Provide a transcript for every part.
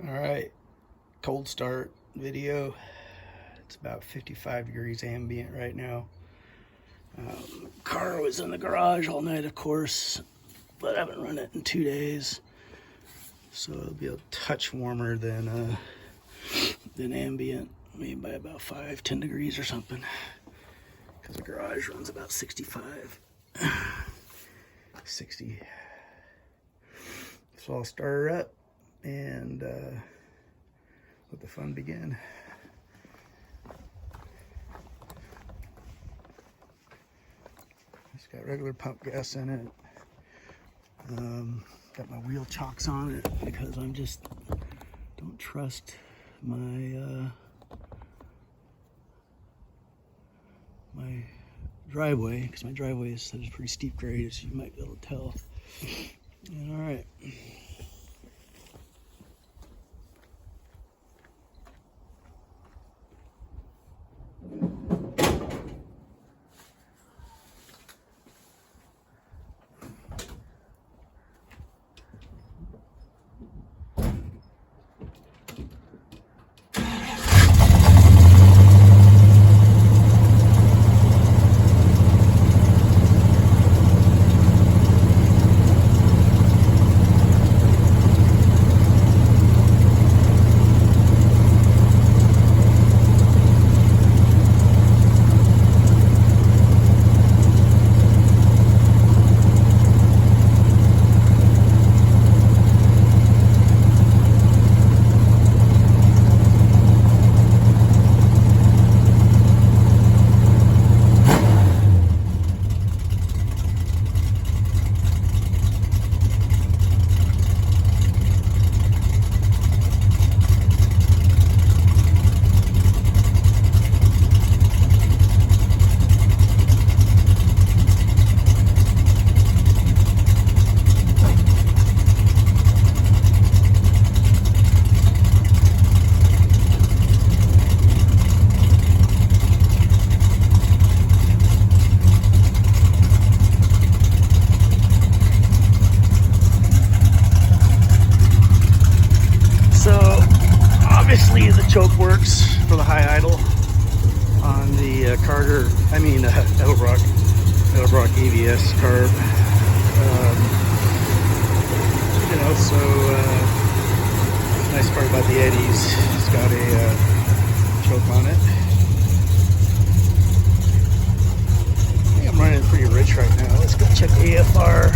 All right, cold start video. It's about 55 degrees ambient right now. Car was in the garage all night, of course, but I haven't run it in 2 days, so it'll be a touch warmer than ambient, maybe by about 5-10 degrees or something, because the garage runs about 65, 60. So I'll start her up and let the fun begin. It's got regular pump gas in it. Got my wheel chocks on it because I'm just don't trust my my driveway, because my driveway is such a pretty steep grade, as you might be able to tell. And all right. Obviously the choke works for the high idle on the Edelbrock ABS carb. So nice part about the Eddies, it's got a choke on it. I think I'm running pretty rich right now. Let's go check the AFR.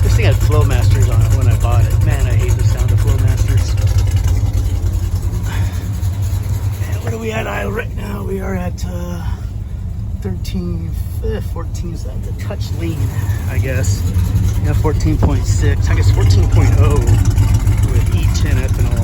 This thing had Flowmasters on it when I bought it. Man, I hate the sound of Flowmasters. And what are we at idle right now? We are at 14, so that's a touch lean, I guess. Yeah, 14.6. I guess 14.0 with E10 ethanol.